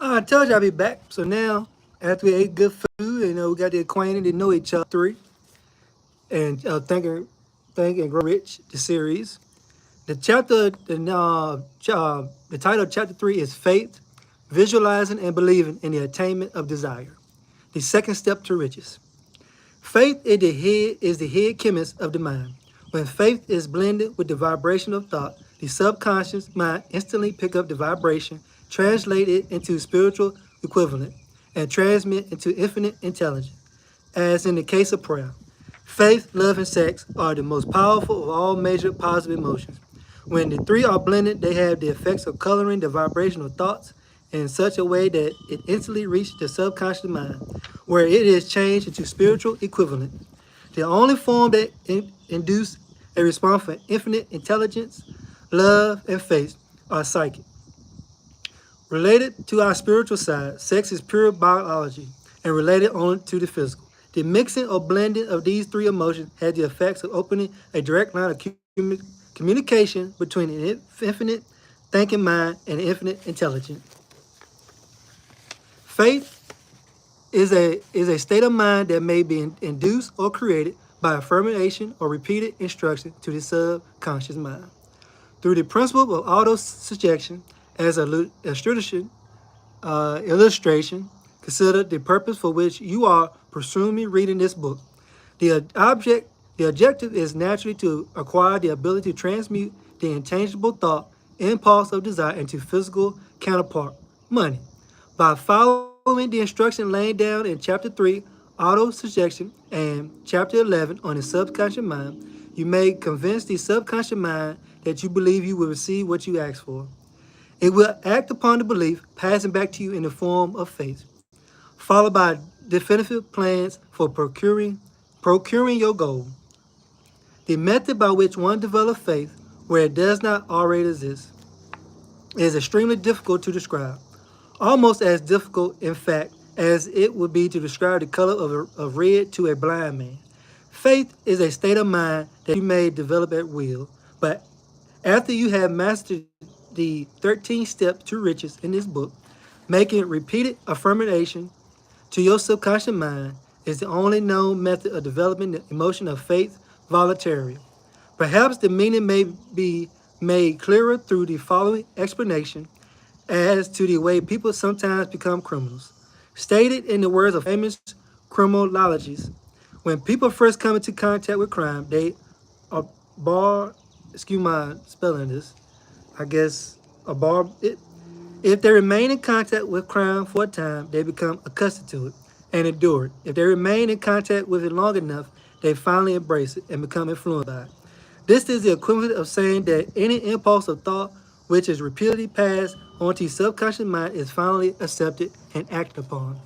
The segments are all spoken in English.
I told you I'd be back. So now, after we ate good food, we got the acquainted to know each other three, and think and grow rich. The series, the title of chapter three is faith, visualizing and believing in the attainment of desire. The second step to riches. Faith is the head chemist of the mind. When faith is blended with the vibration of thought, the subconscious mind instantly pick up the vibration, translate it into spiritual equivalent, and transmit into infinite intelligence. As in the case of prayer, faith, love, and sex are the most powerful of all major positive emotions. When the three are blended, they have the effects of coloring the vibration of thoughts in such a way that it instantly reaches the subconscious mind, where it is changed into spiritual equivalent. The only form that induce a response for infinite intelligence, love, and faith are psychic. Related to our spiritual side, sex is pure biology and related only to the physical. The mixing or blending of these three emotions has the effects of opening a direct line of communication between an infinite thinking mind and infinite intelligence. Faith is a state of mind that may be induced or created by affirmation or repeated instruction to the subconscious mind. Through the principle of auto-suggestion as an illustration, consider the purpose for which you are presumably reading this book. The object, the objective is naturally to acquire the ability to transmute the intangible thought, impulse of desire into physical counterpart, money. By following the instruction laid down in chapter 3, auto-suggestion, and chapter 11 on the subconscious mind, you may convince the subconscious mind that you believe you will receive what you ask for. It will act upon the belief, passing back to you in the form of faith, followed by definitive plans for procuring your goal. The method by which one develops faith where it does not already exist is extremely difficult to describe, almost as difficult, in fact, as it would be to describe the color of red to a blind man. Faith is a state of mind that you may develop at will, but after you have mastered the 13 steps to riches in this book, making repeated affirmation to your subconscious mind is the only known method of developing the emotion of faith voluntarily. Perhaps the meaning may be made clearer through the following explanation as to the way people sometimes become criminals. Stated in the words of famous criminologists, when people first come into contact with crime, they are bar, excuse my spelling this, I guess a bar, if they remain in contact with crime for a time, they become accustomed to it and endure it. If they remain in contact with it long enough, they finally embrace it and become influenced by it. This is the equivalent of saying that any impulse of thought which is repeatedly passed onto your subconscious mind is finally accepted and acted upon.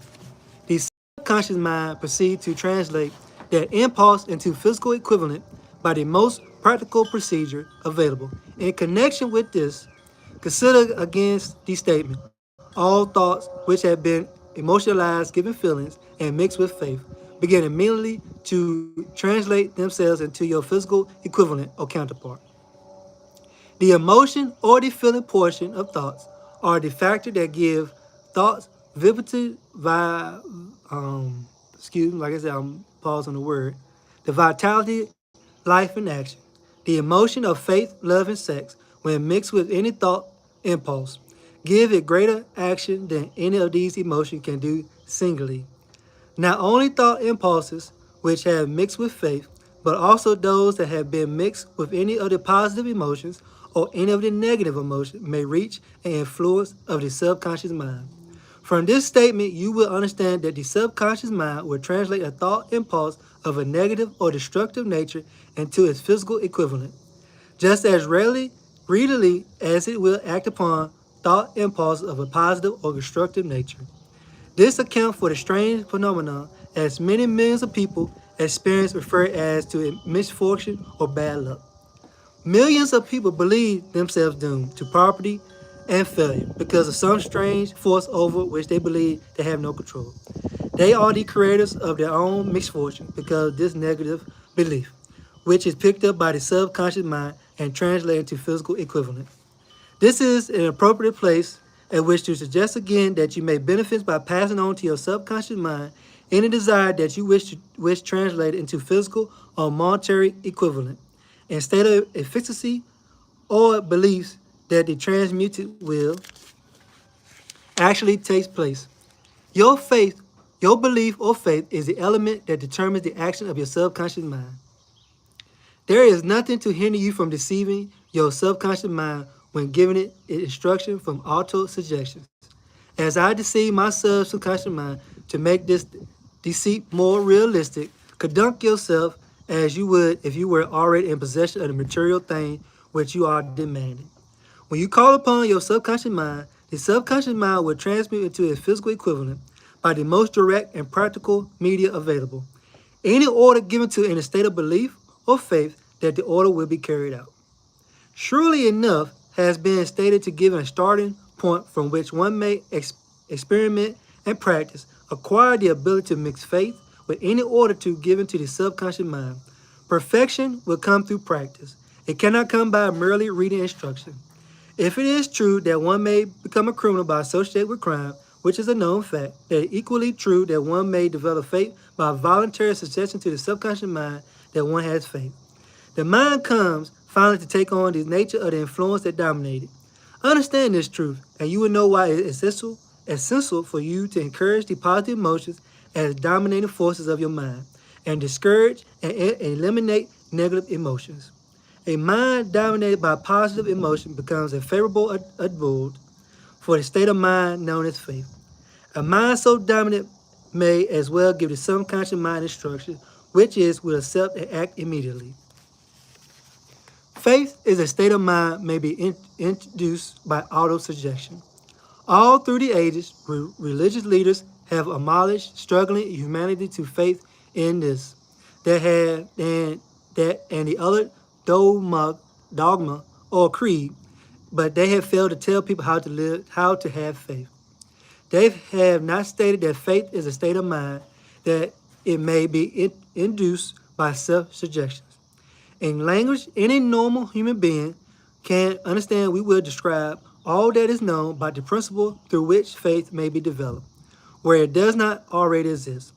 The subconscious mind proceeds to translate that impulse into physical equivalent by the most practical procedure available. In connection with this, consider against the statement, all thoughts which have been emotionalized, given feelings, and mixed with faith, begin immediately to translate themselves into your physical equivalent or counterpart. The emotion or the feeling portion of thoughts are the factor that give thoughts vividity, excuse me, like I said, I'm pausing the word, the vitality, life, and action. The emotion of faith, love, and sex, when mixed with any thought impulse, give it greater action than any of these emotions can do singly. Not only thought impulses, which have mixed with faith, but also those that have been mixed with any of the positive emotions or any of the negative emotions may reach an influence of the subconscious mind. From this statement, you will understand that the subconscious mind will translate a thought impulse of a negative or destructive nature into its physical equivalent, just as readily as it will act upon thought impulses of a positive or constructive nature. This accounts for the strange phenomenon as many millions of people experience referred as to misfortune or bad luck. Millions of people believe themselves doomed to poverty and failure because of some strange force over which they believe they have no control. They are the creators of their own misfortune because of this negative belief, which is picked up by the subconscious mind and translated to physical equivalent. This is an appropriate place I wish to suggest again that you may benefit by passing on to your subconscious mind any desire that you wish translated into physical or monetary equivalent, and state of efficacy or beliefs that the transmuted will actually takes place. Your faith, your belief or faith is the element that determines the action of your subconscious mind. There is nothing to hinder you from deceiving your subconscious mind when giving it instruction from auto-suggestions. As I deceive my subconscious mind to make this deceit more realistic, conduct yourself as you would if you were already in possession of the material thing which you are demanding. When you call upon your subconscious mind, the subconscious mind will transmute into its physical equivalent by the most direct and practical media available. Any order given to in a state of belief or faith that the order will be carried out. Surely enough has been stated to give a starting point from which one may experiment and practice, acquire the ability to mix faith with any order to given to the subconscious mind. Perfection will come through practice. It cannot come by merely reading instruction. If it is true that one may become a criminal by associating with crime, which is a known fact, that it is equally true that one may develop faith by voluntary suggestion to the subconscious mind that one has faith. The mind comes finally to take on the nature of the influence that dominated. Understand this truth, and you will know why it is essential for you to encourage the positive emotions as dominating forces of your mind, and discourage and eliminate negative emotions. A mind dominated by positive emotion becomes a favorable abode for the state of mind known as faith. A mind so dominant may as well give the subconscious mind instruction, which is will accept and act immediately. Faith is a state of mind may be introduced by auto-suggestion. All through the ages, religious leaders have admonished struggling humanity to faith in this, and the other dogma or creed, but they have failed to tell people how to have faith. They have not stated that faith is a state of mind, that it may be induced by self-suggestions. In language any normal human being can understand, we will describe all that is known by the principle through which faith may be developed, where it does not already exist.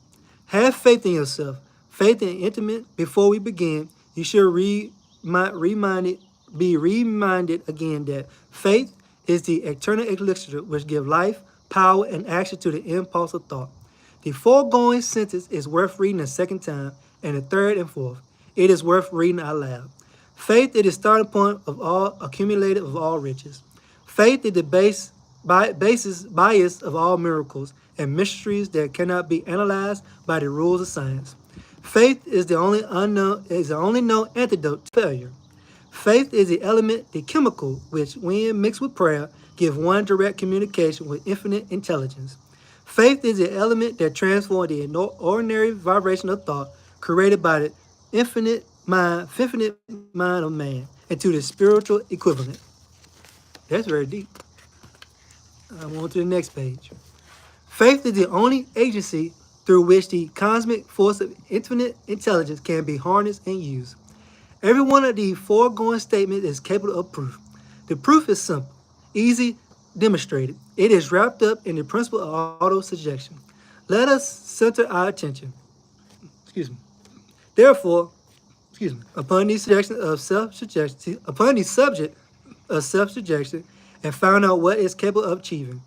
Have faith in yourself. Faith in intimate. Before we begin, you should be reminded again that faith is the eternal elixir which gives life, power, and action to the impulse of thought. The foregoing sentence is worth reading a second time, and a third and fourth. It is worth reading out loud. Faith is the starting point of all accumulated of all riches. Faith is the bias of all miracles and mysteries that cannot be analyzed by the rules of science. Faith is the only known antidote to failure. Faith is the element, the chemical, which, when mixed with prayer, give one direct communication with infinite intelligence. Faith is the element that transforms the ordinary vibration of thought created by the infinite mind of man into the spiritual equivalent. That's very deep. I'm on to the next page. Faith is the only agency through which the cosmic force of infinite intelligence can be harnessed and used. Every one of the foregoing statements is capable of proof. The proof is simple, easy, demonstrated. It is wrapped up in the principle of auto-suggestion. Let us center our attention. Therefore, upon the subject of self-suggestion, and found out what is capable of achieving.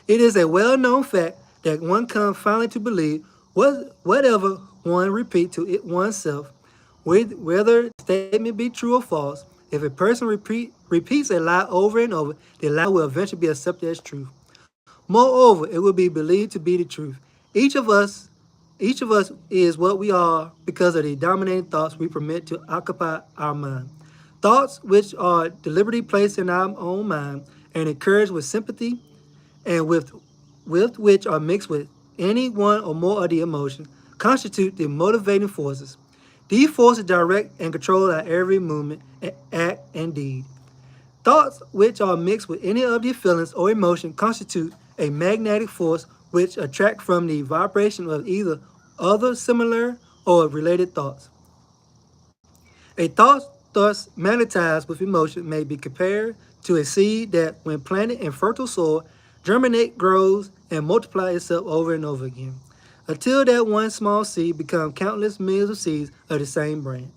It is a well-known fact that one comes finally to believe whatever one repeats to it oneself, whether the statement be true or false. If a person repeats a lie over and over, the lie will eventually be accepted as truth. Moreover, it will be believed to be the truth. Each of us is what we are because of the dominating thoughts we permit to occupy our mind. Thoughts which are deliberately placed in our own mind and encouraged with sympathy, and with which are mixed with any one or more of the emotions, constitute the motivating forces. These forces direct and control our every movement, act, and deed. Thoughts which are mixed with any of the feelings or emotion constitute a magnetic force which attract from the vibration of either other similar or related thoughts. A thought thus magnetized with emotion may be compared to a seed that, when planted in fertile soil, germinate, grows, and multiply itself over and over again, until that one small seed becomes countless millions of seeds of the same brand.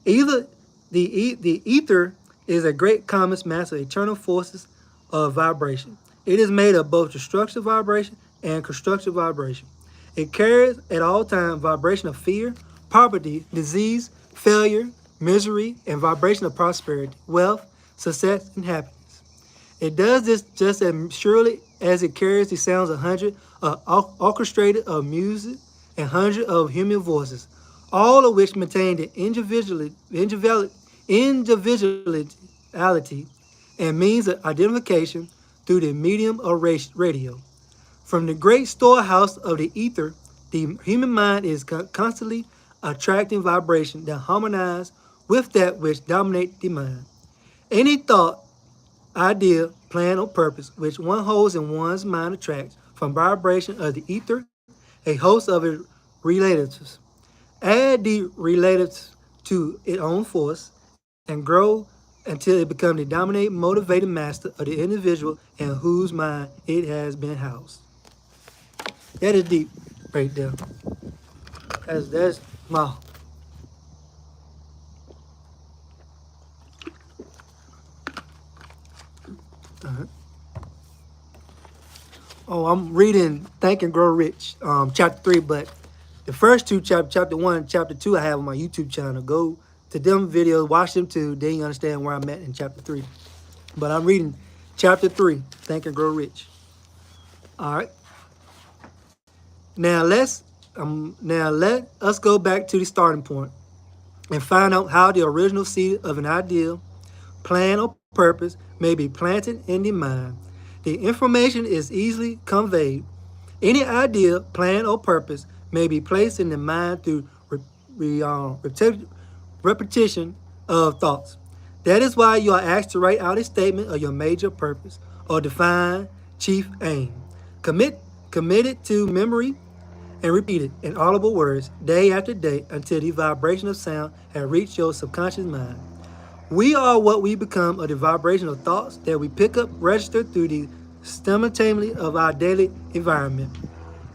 Either the ether is a great common mass of eternal forces of vibration. It is made of both destructive vibration and constructive vibration. It carries at all times vibration of fear, poverty, disease, failure, misery, and vibration of prosperity, wealth, success, and happiness. It does this just as surely as it carries the sounds of hundreds of orchestrated of music and hundreds of human voices, all of which maintain the individuality and means of identification through the medium of radio. From the great storehouse of the ether, the human mind is constantly attracting vibration that harmonize with that which dominate the mind. Any thought, idea, plan, or purpose which one holds in one's mind attracts from vibration of the ether a host of its relatives. Add the relatives to its own force and grow until it becomes the dominating, motivating master of the individual in whose mind it has been housed. That is deep right there. That's my Oh, I'm reading Think and Grow Rich, chapter 3, but the first two chapters, chapter 1 and chapter 2, I have on my YouTube channel. Go to them videos, watch them too, then you understand where I'm at in chapter 3. But I'm reading chapter 3, Think and Grow Rich. All right. Now let us go back to the starting point and find out how the original seed of an idea, plan, or purpose may be planted in the mind. The information is easily conveyed. Any idea, plan, or purpose may be placed in the mind through repetition of thoughts. That is why you are asked to write out a statement of your major purpose or define chief aim. Commit it to memory and repeat it in audible words day after day until the vibration of sound has reached your subconscious mind. We are what we become of the vibration of thoughts that we pick up registered through the simultaneity of our daily environment.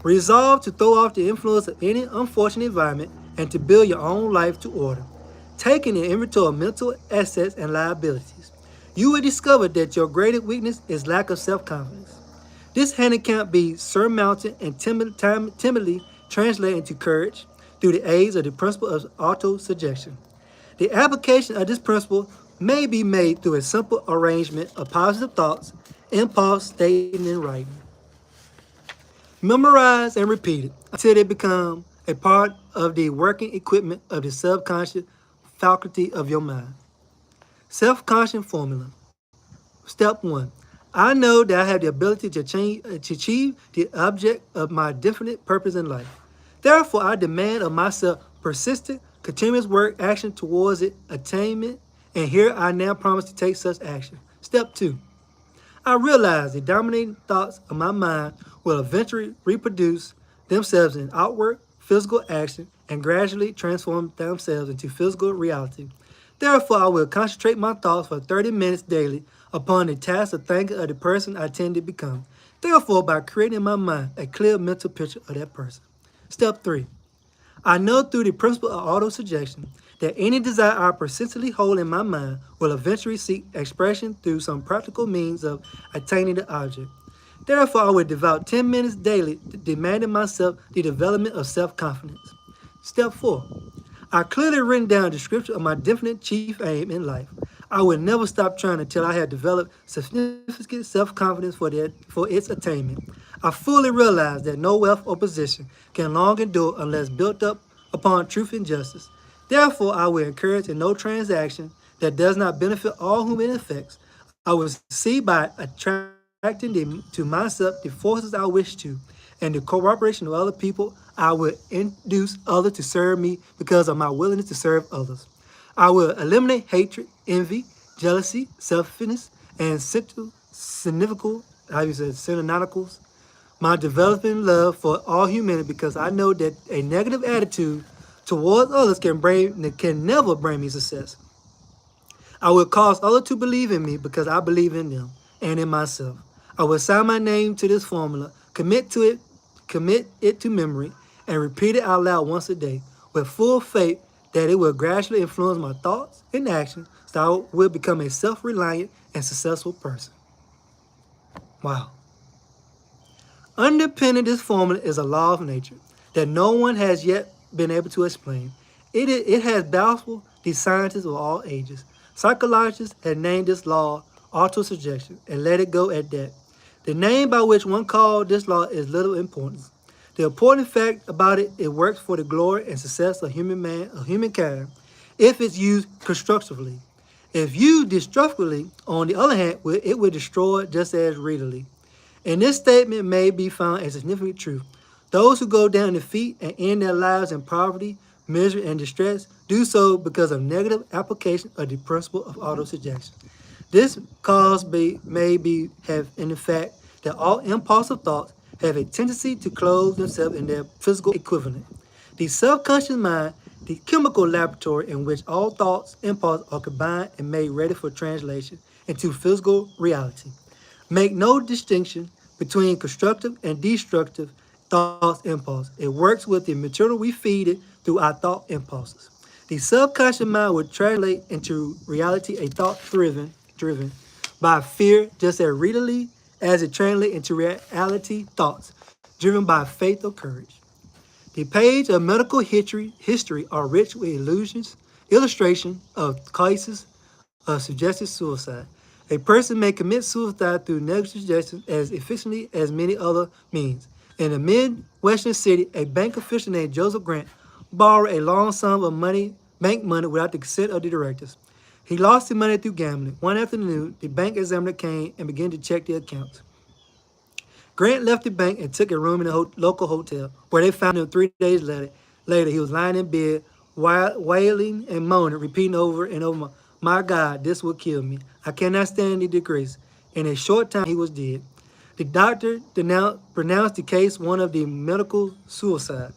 Resolve to throw off the influence of any unfortunate environment and to build your own life to order, taking an inventory of mental assets and liabilities. You will discover that your greatest weakness is lack of self-confidence. This handicap be surmounted and timidly translated into courage through the aids of the principle of auto-suggestion. The application of this principle may be made through a simple arrangement of positive thoughts, impulse, stating, and writing. Memorize and repeat it until they become a part of the working equipment of the subconscious faculty of your mind. Self-conscious formula. Step 1. I know that I have the ability to achieve the object of my definite purpose in life. Therefore, I demand of myself persistent, continuous work, action towards its attainment, and here I now promise to take such action. Step 2. I realize the dominating thoughts of my mind will eventually reproduce themselves in outward physical action and gradually transform themselves into physical reality. Therefore, I will concentrate my thoughts for 30 minutes daily upon the task of thinking of the person I tend to become. Therefore, by creating in my mind a clear mental picture of that person. Step 3. I know through the principle of auto-suggestion that any desire I persistently hold in my mind will eventually seek expression through some practical means of attaining the object. Therefore, I will devote 10 minutes daily demanding myself the development of self-confidence. Step 4. I clearly written down a description of my definite chief aim in life. I will never stop trying until I have developed significant self-confidence for its attainment. I fully realize that no wealth or position can long endure unless built up upon truth and justice. Therefore, I will encourage in no transaction that does not benefit all whom it affects. I will see by attracting to myself the forces I wish to, and the cooperation of other people, I will induce others to serve me because of my willingness to serve others. I will eliminate hatred, envy, jealousy, selfishness, and cynical, synonyms. My developing love for all humanity because I know that a negative attitude towards others can never bring me success. I will cause others to believe in me because I believe in them and in myself. I will sign my name to this formula, commit it to memory, and repeat it out loud once a day with full faith that it will gradually influence my thoughts and actions so I will become a self-reliant and successful person. Wow. Underpinning this formula is a law of nature that no one has yet been able to explain. It has baffled the scientists of all ages. Psychologists have named this law autosuggestion and let it go at that. The name by which one called this law is little importance. The important fact about it, it works for the glory and success of humankind if it's used constructively. If used destructively, on the other hand, it will destroy just as readily. And this statement may be found as significant truth. Those who go down in defeat and end their lives in poverty, misery, and distress do so because of negative application of the principle of autosuggestion. This cause may be have in the fact that all impulsive thoughts have a tendency to clothe themselves in their physical equivalent. The subconscious mind, the chemical laboratory in which all thoughts, impulses are combined and made ready for translation into physical reality. Make no distinction between constructive and destructive thoughts impulse. It works with the material we feed it through our thought impulses. The subconscious mind will translate into reality a thought driven by fear just as readily as it translates into reality thoughts driven by faith or courage. The page of medical history are rich with illustration of cases of suggested suicide. A person may commit suicide through negligent suggestion as efficiently as many other means. In a Midwestern city, a bank official named Joseph Grant borrowed a long sum of bank money without the consent of the directors. He lost the money through gambling. One afternoon, the bank examiner came and began to check the accounts. Grant left the bank and took a room in a local hotel, where they found him 3 days later. Later, he was lying in bed, wailing and moaning, repeating over and over, "My God, this will kill me. I cannot stand the disgrace." In a short time, he was dead. The doctor pronounced the case one of the medical suicide.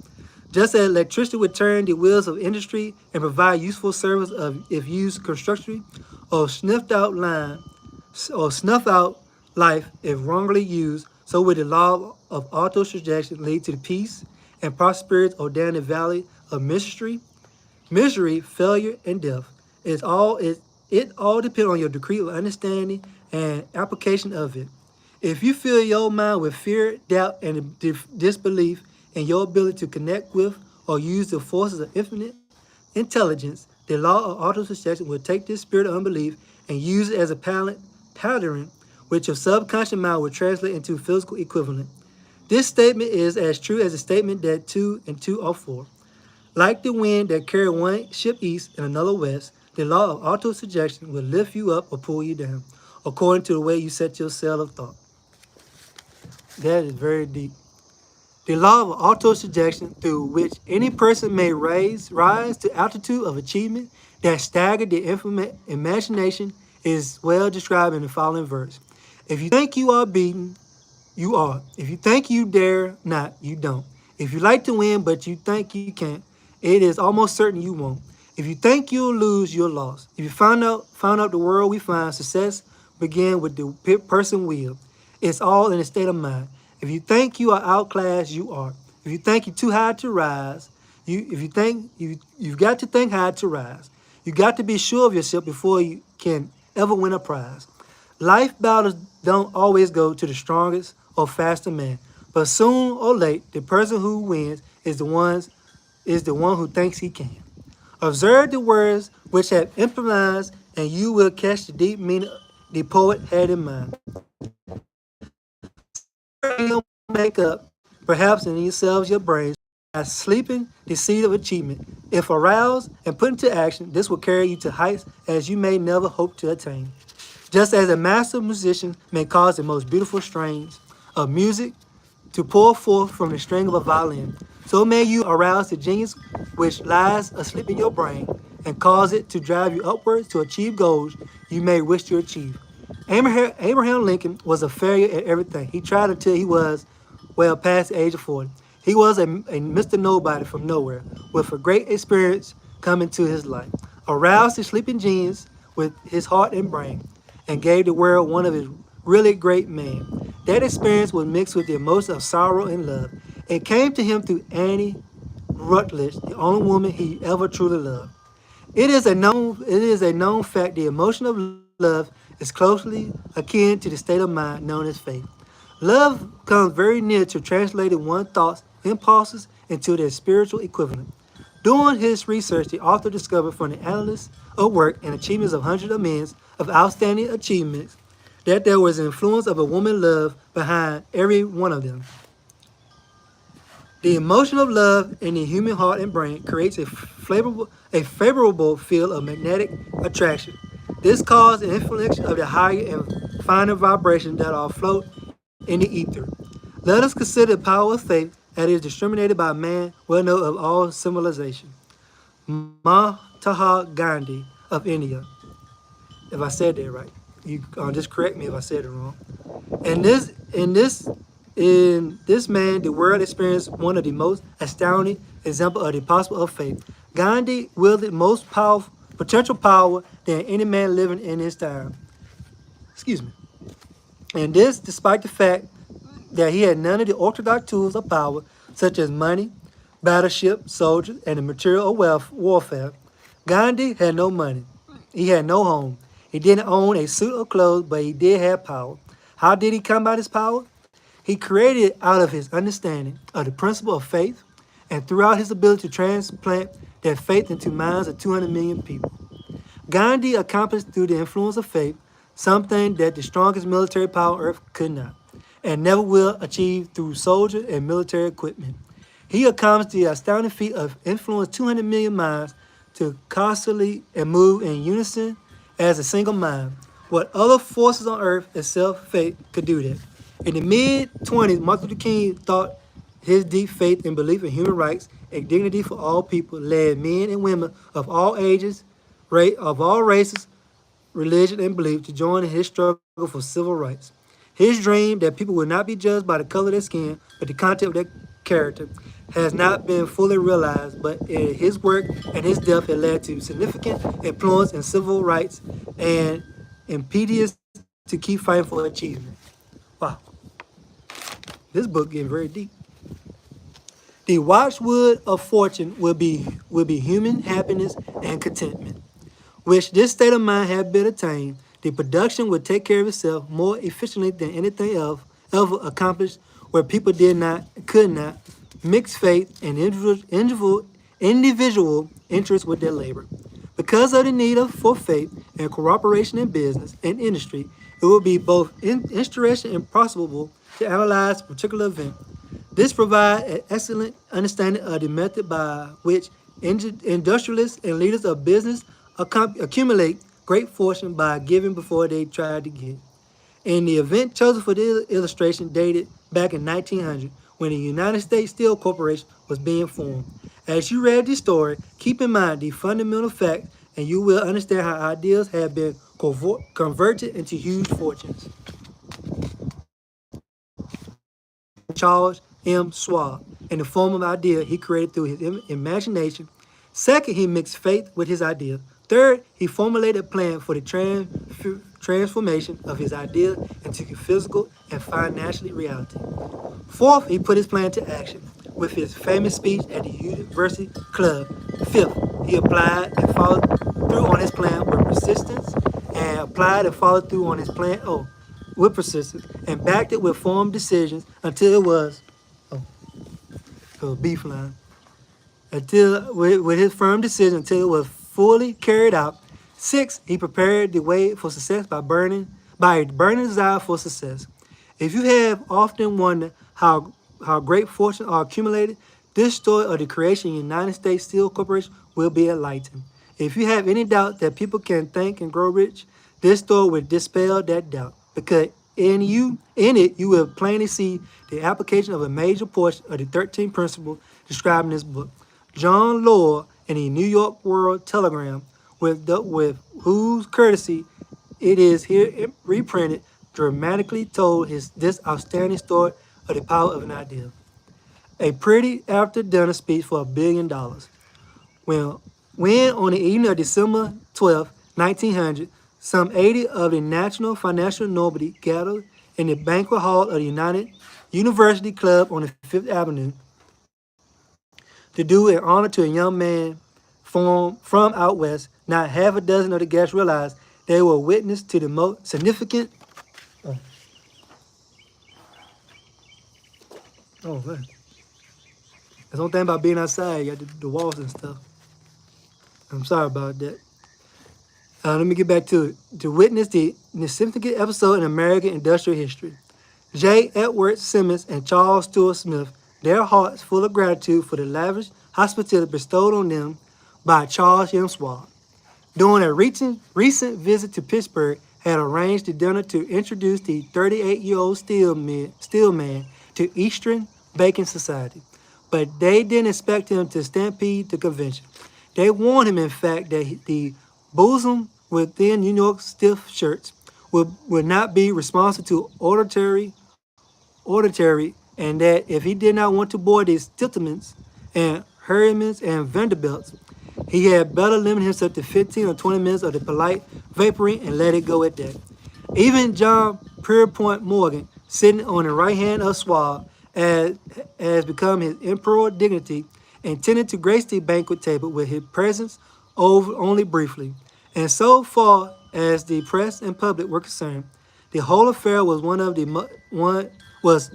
Just as electricity would turn the wheels of industry and provide useful service if used constructively, or snuff out life if wrongly used, so would the law of autosuggestion lead to the peace and prosperity or down the valley of misery, failure, and death. It all depends on your degree of understanding and application of it. If you fill your mind with fear, doubt, and disbelief in your ability to connect with or use the forces of infinite intelligence, the law of autosuggestion will take this spirit of unbelief and use it as a pattern which your subconscious mind will translate into physical equivalent. This statement is as true as the statement that 2 and 2 are 4. Like the wind that carried one ship east and another west, the law of autosuggestion will lift you up or pull you down, according to the way you set your cell of thought. That is very deep. The law of autosuggestion, through which any person may rise to altitude of achievement that stagger the imagination, is well described in the following verse. If you think you are beaten, you are. If you think you dare not, you don't. If you like to win but you think you can't, it is almost certain you won't. If you think you'll lose, you're lost. If you found out the world we find, success begin with the person will. It's all in a state of mind. If you think you are outclassed, you are. If you think you're too high to rise, you've got to think high to rise. You got to be sure of yourself before you can ever win a prize. Life battles don't always go to the strongest or faster man, but soon or late, the person who wins is the one who thinks he can. Observe the words which have improvised, and you will catch the deep meaning the poet had in mind. You'll make up, perhaps in yourselves, your brains, by sleeping the seed of achievement. If aroused and put into action, this will carry you to heights as you may never hope to attain. Just as a master musician may cause the most beautiful strains of music to pour forth from the string of a violin, so may you arouse the genius which lies asleep in your brain and cause it to drive you upwards to achieve goals you may wish to achieve. Abraham Lincoln was a failure at everything. He tried until he was, well, past the age of 40. He was a Mr. Nobody from nowhere, with a great experience coming to his life. Arouse the sleeping genius with his heart and brain, and gave the world one of his really great men. That experience was mixed with the emotion of sorrow and love. It came to him through Annie Rutledge, the only woman he ever truly loved. It is a known fact the emotion of love is closely akin to the state of mind known as faith. Love comes very near to translating one's thoughts, impulses into their spiritual equivalent. During his research, the author discovered from the analysis of work and achievements of hundreds of men of outstanding achievements that there was an influence of a woman love behind every one of them. The emotion of love in the human heart and brain creates a favorable field of magnetic attraction. This causes an inflection of the higher and finer vibrations that are afloat in the ether. Let us consider the power of faith that is discriminated by man well known of all civilization. Mahatma Gandhi of India, if I said that right. You just correct me if I said it wrong. And in this man, the world experienced one of the most astounding examples of the possible of faith. Gandhi wielded most powerful potential power than any man living in his time. Excuse me. And this despite the fact that he had none of the orthodox tools of power, such as money, battleship, soldiers, and the material of warfare. Gandhi had no money. He had no home. He didn't own a suit of clothes, but he did have power. How did he come by this power? He created it out of his understanding of the principle of faith and throughout his ability to transplant that faith into minds of 200 million people. Gandhi accomplished through the influence of faith something that the strongest military power on earth could not, and never will achieve through soldier and military equipment. He accomplished the astounding feat of influence 200 million minds to constantly and move in unison as a single mind. What other forces on earth except faith could do that? In the mid-20s, Martin Luther King thought his deep faith and belief in human rights and dignity for all people led men and women of all ages, of all races, religion, and belief to join in his struggle for civil rights. His dream that people would not be judged by the color of their skin, but the content of their character, has not been fully realized, but his work and his death had led to significant influence in civil rights and impetus to keep fighting for achievement. Wow, this book getting very deep. The watchwood of fortune will be human happiness and contentment, which this state of mind had been attained. The production would take care of itself more efficiently than anything else ever accomplished, where people could not mix faith and individual interest with their labor. Because of the need for faith and cooperation in business and industry, it would be both interesting and possible to analyze a particular event. This provides an excellent understanding of the method by which industrialists and leaders of business accumulate great fortune by giving before they try to give. In the event chosen for the illustration dated back in 1900, when the United States Steel Corporation was being formed. As you read the story, keep in mind the fundamental facts, and you will understand how ideas have been converted into huge fortunes. Charles M. Schwab, in the form of idea he created through his imagination. Second, he mixed faith with his idea. Third, he formulated a plan for the transformation of his idea into physical and financial reality. Fourth, he put his plan to action with his famous speech at the University Club. Fifth, he applied and followed through on his plan with persistence and applied and followed through on his plan with persistence and backed it with formed decisions until it was beef line. Until with his firm decision until it was fully carried out. Six, he prepared the way for success by a burning desire for success. If you have often wondered how great fortunes are accumulated, this story of the creation of the United States Steel Corporation will be enlightened. If you have any doubt that people can think and grow rich, this story will dispel that doubt, because in it you will plainly see the application of a major portion of the 13 principles described in this book. John Lowell in the New York World Telegram, with whose courtesy it is here reprinted, dramatically told this outstanding story of the power of an idea. A pretty after dinner speech for $1 billion. When on the evening of December 12th, 1900, some 80 of the national financial nobility gathered in the banquet hall of the United University Club on the Fifth Avenue to do an honor to a young man from out west. Not half a dozen of the guests realized they were witness to the most significant. Oh, oh man. That's the only thing about being outside. You got the walls and stuff. I'm sorry about that. Let me get back to it. To witness the significant episode in American industrial history. J. Edward Simmons and Charles Stuart Smith, their hearts full of gratitude for the lavish hospitality bestowed on them by Charles M. Schwab. During a recent visit to Pittsburgh, had arranged the dinner to introduce the 38-year-old steelman to Eastern Baking Society. But they didn't expect him to stampede the convention. They warned him, in fact, that the bosom within New York stiff shirts would not be responsive to auditory, and that if he did not want to board these Stiltmans and Harrimans and Vanderbilts, he had better limit himself to 15 or 20 minutes of the polite vaporing and let it go at that. Even John Pierpont Morgan, sitting on the right hand of Schwab, as become his imperial dignity, intended to grace the banquet table with his presence over only briefly. And so far as the press and public were concerned, the whole affair was was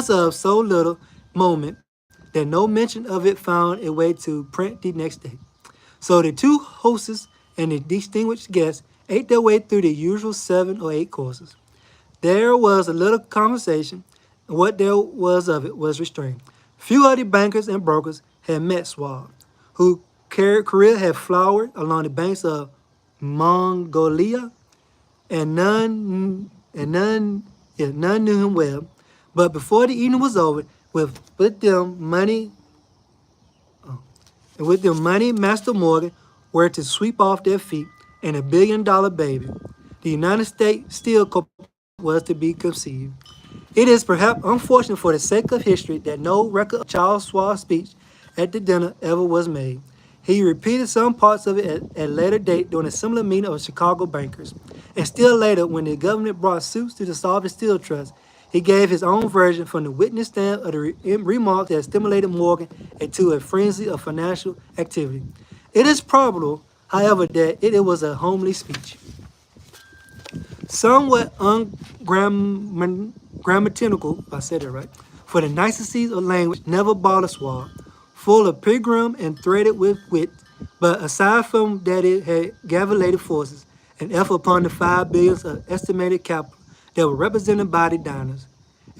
of so little moment that no mention of it found a way to print the next day. So the two hosts and the distinguished guests ate their way through the usual 7 or 8 courses. There was a little conversation, and what there was of it was restrained. Few of the bankers and brokers had met Schwab, whose career had flowered along the banks of Mongolia, and none knew him well. But before the evening was over, with them money Master Morgan were to sweep off their feet, and $1 billion baby, the United States Steel Corporation, was to be conceived. It is perhaps unfortunate for the sake of history that no record of Charles Schwab's speech at the dinner ever was made. He repeated some parts of it at a later date during a similar meeting of Chicago bankers. And still later, when the government brought suits to dissolve the Steel Trust, he gave his own version from the witness stand of the remarks that stimulated Morgan into a frenzy of financial activity. It is probable, however, that it was a homely speech. Somewhat ungrammatical, if I said it right, for the niceties of language never bothered Schwab, full of pilgrim and threaded with wit, but aside from that it had galvanized forces, an effort upon the 5 billions of estimated capital that were represented by the diners.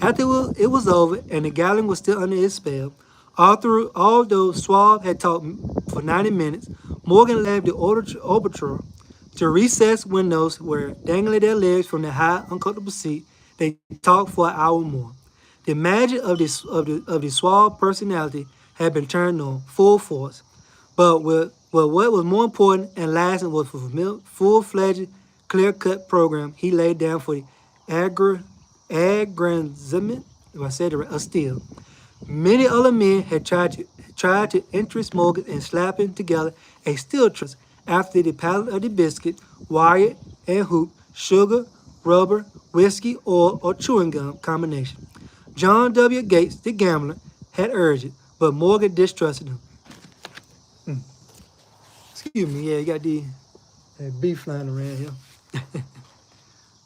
After it was over and the gathering was still under its spell, although Schwab had talked for 90 minutes, Morgan left the overture to recessed windows where, dangling their legs from the high, uncomfortable seat, they talked for an hour more. The magic of the Schwab personality had been turned on full force, but what was more important and lasting was the full-fledged, clear-cut program he laid down for the aggrandizement, if I said it right, of steel. Many other men had tried to interest Morgan in slapping together a steel trust after the pattern of the biscuit, wire and hoop, sugar, rubber, whiskey, oil, or chewing gum combination. John W. Gates, the gambler, had urged it, but Morgan distrusted him. Excuse me, yeah, you got the beef flying around here.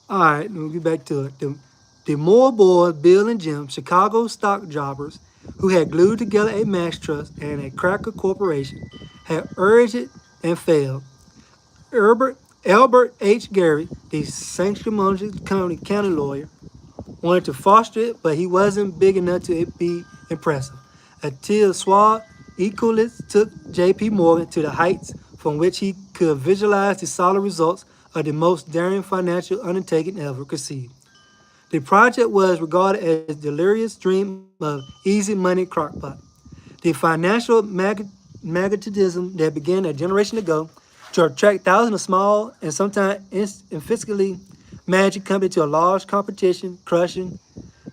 All right, we'll get back to it. The Moore boys, Bill and Jim, Chicago stock jobbers, who had glued together a mass trust and a cracker corporation, had urged it and failed. Albert H. Gary, the sanctimonious county lawyer, wanted to foster it, but he wasn't big enough to be impressive. Until Schwab equally took J.P. Morgan to the heights from which he could visualize the solid results of the most daring financial undertaking ever conceived. The project was regarded as a delirious dream of easy money crockpot. The financial magnetism that began a generation ago to attract thousands of small and sometimes fiscally magic companies to a large competition crushing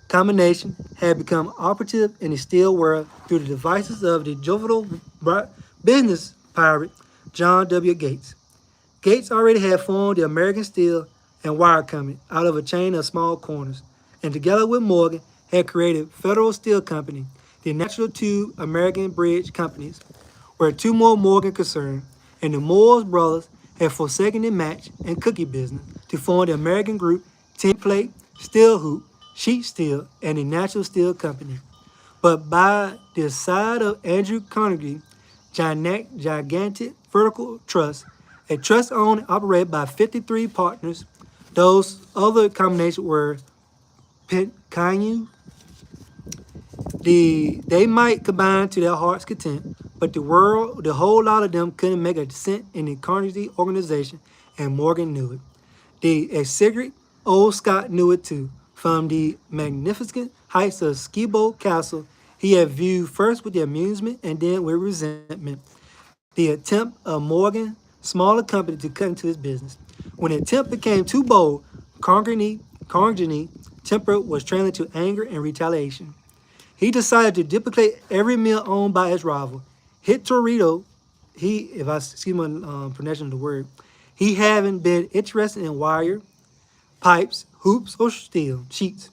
combination had become operative in the steel world through the devices of the jovial business pirate John W. Gates. Gates already had formed the American Steel and Wire Company out of a chain of small corners, and together with Morgan had created Federal Steel Company, the natural two American bridge companies, where two more Morgan concerned, and the Moores brothers had forsaken the match and cookie business to form the American group Tin Plate, Steel Hoop, Sheet Steel, and the Natural Steel Company. But by the side of Andrew Carnegie, gigantic vertical trust, a trust owned and operated by 53 partners. Those other combinations were Pincanyu. They might combine to their heart's content, but the whole lot of them couldn't make a cent in the Carnegie organization, and Morgan knew it. The eccentric old Scot knew it too. From the magnificent heights of Skibo Castle, he had viewed first with amusement and then with resentment the attempt of Morgan's smaller company to cut into his business. When the attempt became too bold, Carnegie temper was trailing to anger and retaliation. He decided to duplicate every mill owned by his rival. Hit Torito, if I excuse my pronunciation of the word, he hadn't been interested in wire, pipes, hoops, or steel sheets.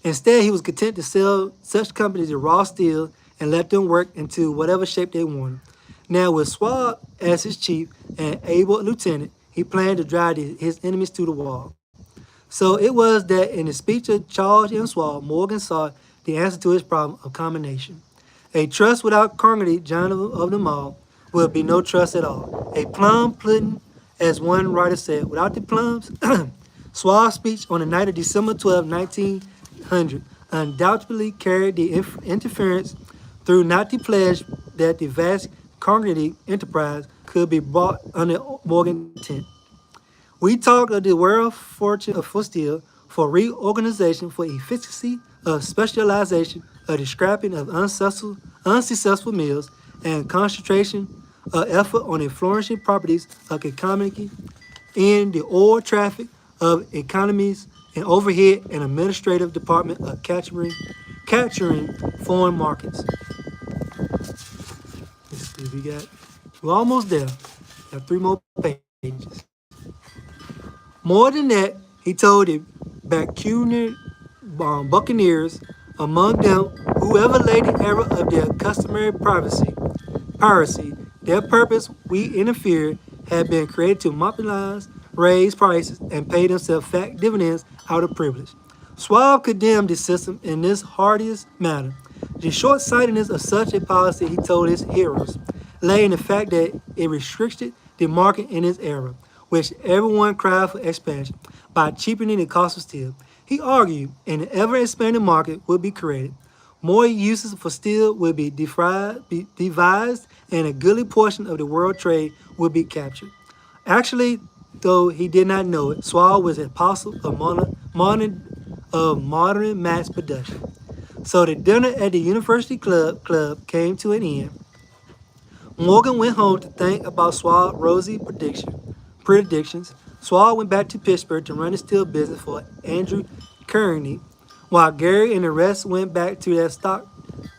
Instead, he was content to sell such companies the raw steel and let them work into whatever shape they wanted. Now, with Swab as his chief and able lieutenant, he planned to drive his enemies to the wall. So it was that in the speech of Charles M. Swab, Morgan saw the answer to his problem of combination. A trust without Carnegie, John of them all, would be no trust at all. A plum pudding, as one writer said, without the plums. Swab's speech on the night of December 12, 1900, undoubtedly carried the interference through not the pledge that the vast Carnegie enterprise could be brought under Morgan tent. We talked of the world fortune of for steel, for reorganization, for efficiency, of specialization, of the scrapping of unsuccessful mills, and concentration of effort on the flourishing properties of economy in the oil traffic of economies and overhead and administrative department of capturing foreign markets. Let's see, we're almost there. We have 3 more pages. More than that, he told the Bacunian Buccaneers, among them whoever laid the error of their customary piracy, their purpose, we interfered, had been created to monopolize, raise prices, and pay themselves fat dividends out of privilege. Schwab condemned the system in this hardiest manner. The short-sightedness of such a policy, he told his hearers, lay in the fact that it restricted the market in its era, which everyone cried for expansion, by cheapening the cost of steel. He argued an ever-expanding market would be created. More uses for steel would be devised, and a goodly portion of the world trade would be captured. Actually, though he did not know it, Swall was an apostle of modern mass production. So the dinner at the University Club came to an end. Morgan went home to think about Swall's rosy predictions. Swall went back to Pittsburgh to run the steel business for Andrew Carnegie, while Gary and the rest went back to their stock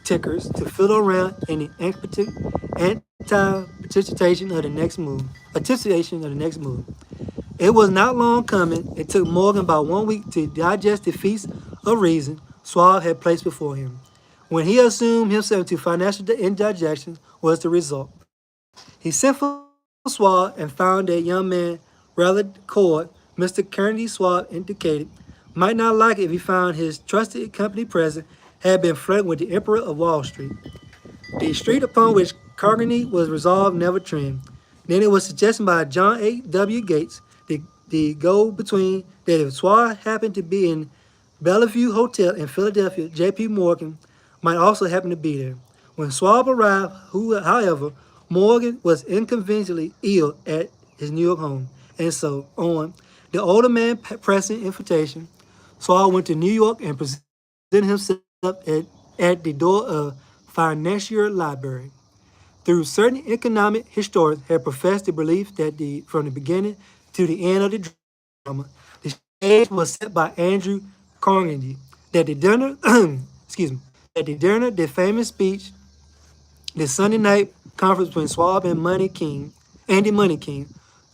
tickers to fiddle around in the anticipation of the next move. It was not long coming. It took Morgan about 1 week to digest the feast of reason Swall had placed before him. When he assumed himself to financial indigestion was the result. He sent for Swall and found that young man rather coy. Mr. Carnegie, Swall indicated, might not like it if he found his trusted company president had been flirting with the Emperor of Wall Street. The street upon which Carnegie was resolved never trimmed. Then it was suggested by John A. W. Gates, the go-between, that if Swall happened to be in Bellevue Hotel in Philadelphia, J.P. Morgan might also happen to be there. When Swab arrived, however, Morgan was inconveniently ill at his New York home, and so on. The older man pressing invitation, Swab went to New York and presented himself at the door of Financial Library. Through certain economic historians had professed the belief that from the beginning to the end of the drama, the stage was set by Andrew Carnegie. That the dinner, the famous speech, the Sunday night conference between Swab and the Money King,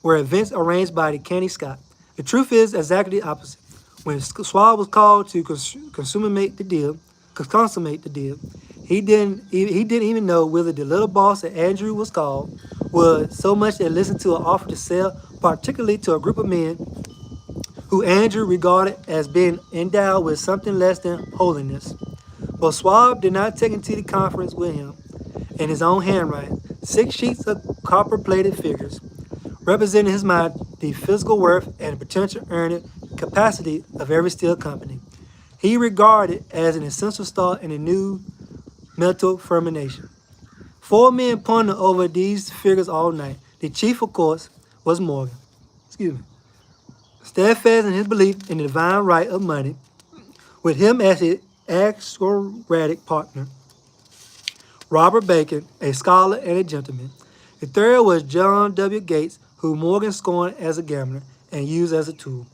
were events arranged by the Kenny Scott. The truth is exactly the opposite. When Schwab was called to consummate the deal, he didn't even know whether the little boss that Andrew was called would so much as listen to an offer to sell, particularly to a group of men who Andrew regarded as being endowed with something less than holiness. But Schwab did not take into the conference with him in his own handwriting 6 sheets of copper-plated figures, representing his mind the physical worth and potential earning capacity of every steel company. He regarded as an essential start in a new mental fermentation. 4 men pondered over these figures all night. The chief, of course, was Morgan. Excuse me. Steadfast in his belief in the divine right of money, with him as his axiomatic partner, Robert Bacon, a scholar and a gentleman. The third was John W. Gates, who Morgan scorned as a gambler and used as a tool.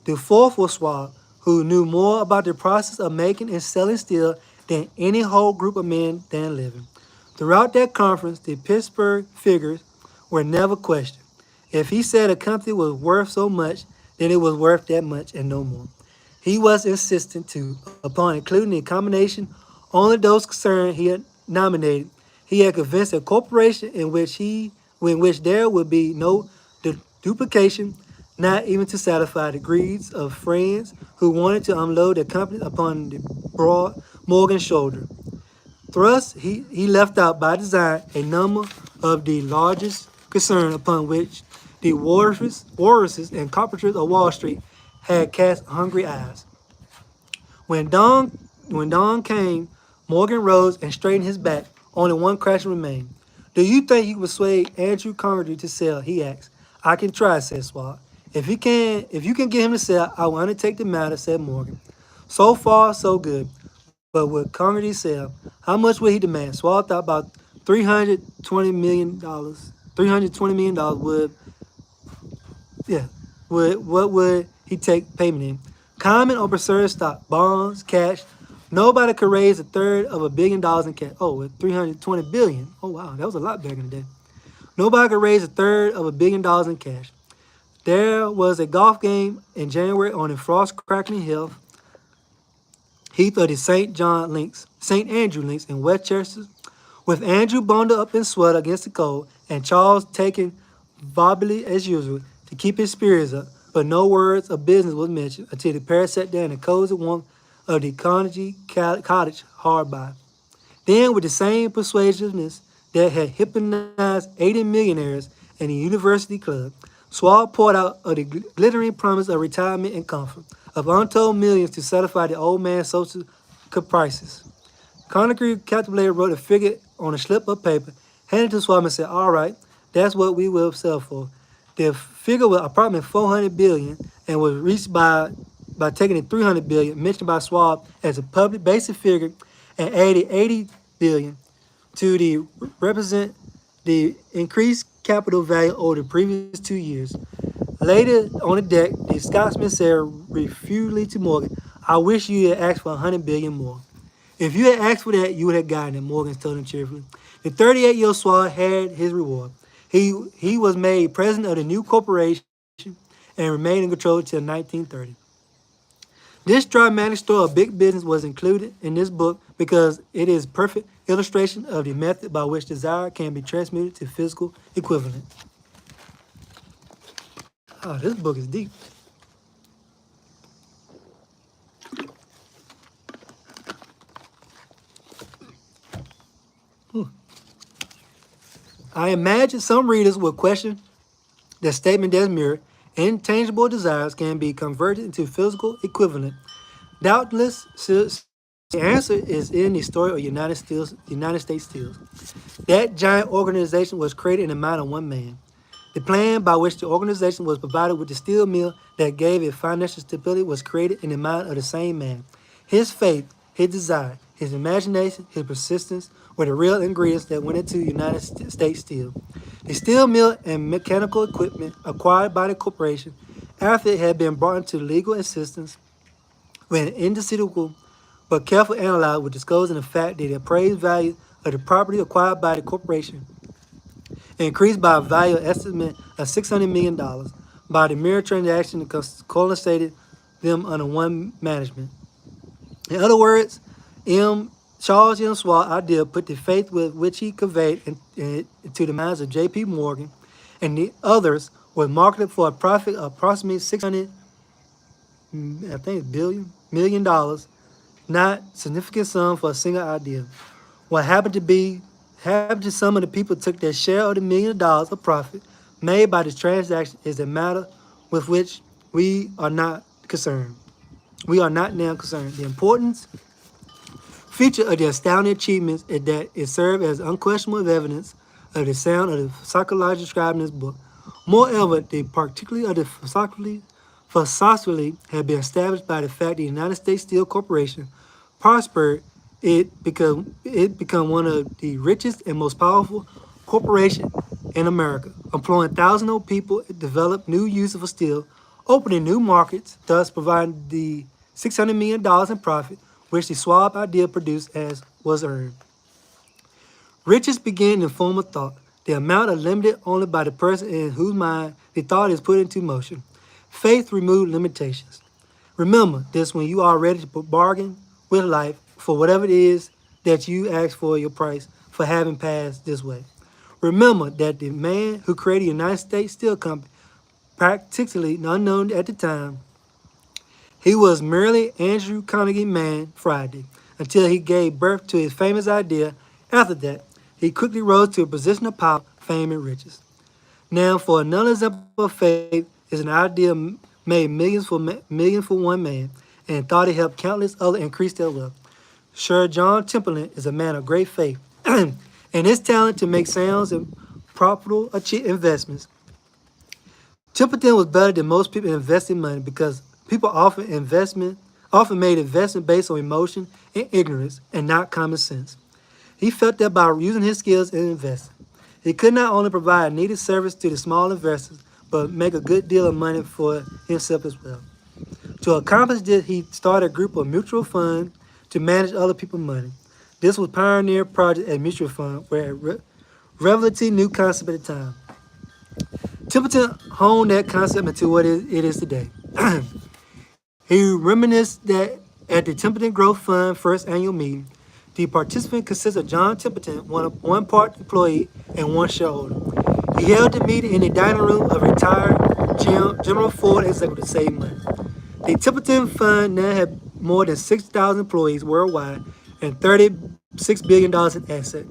The fourth was Schwab, who knew more about the process of making and selling steel than any whole group of men then living. Throughout that conference, the Pittsburgh figures were never questioned. If he said a company was worth so much, then it was worth that much and no more. He was insistent, too, upon including the combination only those concerned he had nominated. He had convinced a corporation in which there would be no duplication, not even to satisfy the greeds of friends who wanted to unload their company upon the broad Morgan shoulder. Thus, he left out by design a number of the largest concern upon which the walruses and carpenters of Wall Street had cast hungry eyes. When dawn, when dawn came, Morgan rose and straightened his back. Only one question remained. Do you think you can persuade Andrew Carnegie to sell? He asked. I can try, said Swab. If you can get him to sell, I will undertake the matter, said Morgan. So far, so good. But would Carnegie sell? How much would he demand? Swab thought about $320 million. $320 million yeah, what would he take payment in? Common or preferred stock, bonds, cash. Nobody could raise a third of $1 billion in cash. Oh, with 320 billion. Oh wow, that was a lot back in the day. Nobody could raise a third of $1 billion in cash. There was a golf game in January on the frost crackling heath of the St. Andrew Links in Westchester, with Andrew bundled up in sweat against the cold, and Charles taking vobbly as usual to keep his spirits up, but no words of business was mentioned until the pair sat down in the cozy warmth of the Carnegie cottage hard by. Then, with the same persuasiveness that had hypnotized 80 millionaires in the university club, Swab poured out of the glittering promise of retirement and comfort, of untold millions to satisfy the old man's social caprices. Carnegie calculator wrote a figure on a slip of paper, handed it to Swab and said, all right, that's what we will sell for. The figure was approximately 400 billion and was reached by taking the 300 billion mentioned by Schwab as a public basic figure and added 80 billion to the represent the increased capital value over the previous 2 years. Later on the deck, the Scotsman said refusively to Morgan, I wish you had asked for 100 billion more. If you had asked for that, you would have gotten it, Morgan told him cheerfully. The 38-year-old Swab had his reward. He was made president of the new corporation and remained in control until 1930. This dramatic story of big business was included in this book because it is perfect illustration of the method by which desire can be transmuted to physical equivalent. Oh, this book is deep. I imagine some readers will question the statement that mere intangible desires can be converted into physical equivalent. Doubtless, the answer is in the story of United States Steels. That giant organization was created in the mind of one man. The plan by which the organization was provided with the steel mill that gave it financial stability was created in the mind of the same man. His faith, his desire, his imagination, his persistence were the real ingredients that went into United States Steel. The steel mill and mechanical equipment acquired by the corporation after it had been brought into legal assistance when indistinguishable but careful analysis would disclose in the fact that the appraised value of the property acquired by the corporation increased by a value estimate of $600 million by the mere transaction that coincided them under one management. In other words, M. Charles M. Schwab's idea put the faith with which he conveyed into the minds of J.P. Morgan and the others was marketed for a profit of approximately 600, I think it's million dollars, not significant sum for a single idea. What happened to some of the people took their share of the $1 million of profit made by this transaction is a matter with which we are not concerned. We are not now concerned. The importance feature of the astounding achievements is that it served as unquestionable evidence of the sound of the psychology described in this book. Moreover, the particularly of the philosophy had been established by the fact the United States Steel Corporation prospered. It become one of the richest and most powerful corporations in America, employing thousands of people, it developed new uses for steel, opening new markets, thus providing the $600 million in profit, which the Schwab idea produced as was earned. Riches begin in the form of thought. The amount is limited only by the person in whose mind the thought is put into motion. Faith removes limitations. Remember this when you are ready to bargain with life for whatever it is that you ask for your price for having passed this way. Remember that the man who created the United States Steel Company, practically unknown at the time, he was merely Andrew Carnegie Man Friday until he gave birth to his famous idea. After that, he quickly rose to a position of power, fame, and riches. Now, for another example of faith is an idea made millions for one man, and thought it helped countless others increase their wealth. Sir John Templeton is a man of great faith, and his talent to make sounds and profitable investments. Templeton was better than most people investing money because people often made investment based on emotion and ignorance and not common sense. He felt that by using his skills in investing, he could not only provide needed service to the small investors, but make a good deal of money for himself as well. To accomplish this, he started a group of mutual funds to manage other people's money. This was pioneer project at mutual fund, where a relatively new concept at the time. Templeton honed that concept into what it is today. He reminisced that at the Templeton Growth Fund first annual meeting, the participant consists of John Templeton, one part employee and one shareholder. He held the meeting in the dining room of retired General Ford executive to save money. The Templeton Fund now had more than 6,000 employees worldwide and $36 billion in assets.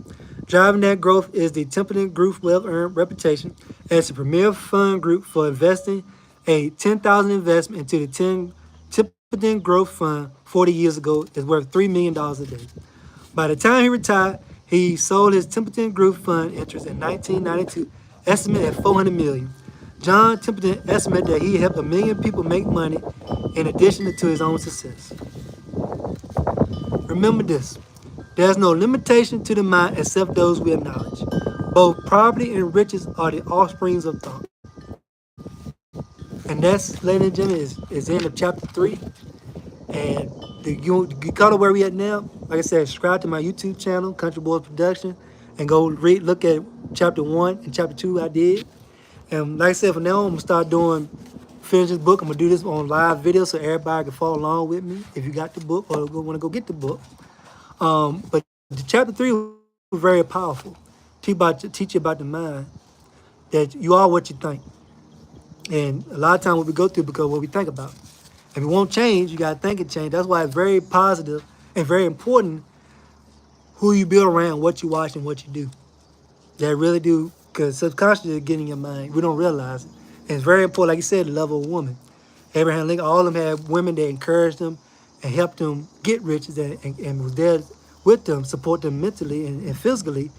Driving that growth is the Templeton Group's well-earned reputation as the premier fund group for investing. A 10,000 investment into the Templeton Growth Fund 40 years ago is worth $3 million a day. By the time he retired, he sold his Templeton Group Fund interest in 1992, estimated at $400 million. John Templeton estimated that he helped 1 million people make money in addition to his own success. Remember this, there's no limitation to the mind except those we acknowledge. Both poverty and riches are the offsprings of thought. And that's, ladies and gentlemen, is the end of chapter 3. And you caught up where we at now. Like I said, subscribe to my YouTube channel, Boyz Production, and go look at chapter 1 and chapter 2 I did. And like I said, from now on, I'm going to start finish this book. I'm going to do this on live video so everybody can follow along with me if you got the book or want to go get the book. But the chapter 3 was very powerful. Teach you about the mind, that you are what you think. And a lot of times what we go through because what we think about. If you won't change, you got to think and change. That's why it's very positive and very important who you build around, what you watch, and what you do. That really do, because subconsciously it's getting in your mind. We don't realize it. And it's very important, like you said, the love of a woman. Abraham Lincoln, all of them had women that encouraged them and helped them get riches and was there with them, support them mentally and physically.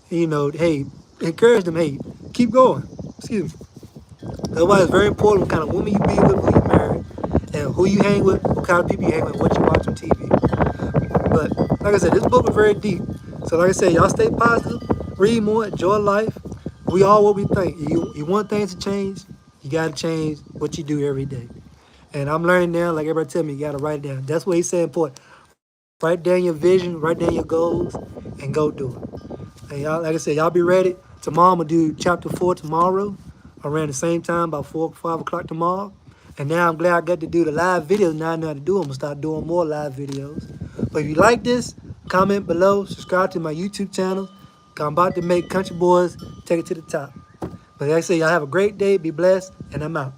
You know, hey, encourage them, hey, keep going. Excuse me. That's why it's very important what kind of woman you be with, who you marry, and who you hang with, what kind of people you hang with, what you watch on TV. But like I said, this book was very deep. So like I said, y'all stay positive, read more, enjoy life. We all what we think. You want things to change, you got to change what you do every day. And I'm learning now, like everybody tell me, you got to write it down. That's what he said important. Write down your vision, write down your goals, and go do it. And y'all, like I said, y'all be ready to Tomorrow I'm going to do chapter 4 tomorrow, around the same time, about 4 or 5 o'clock tomorrow. And now I'm glad I got to do the live videos. Now I know how to do them. I'm going to start doing more live videos. But if you like this, comment below, subscribe to my YouTube channel. I'm about to make Country Boys take it to the top. But like I say, y'all have a great day, be blessed, and I'm out.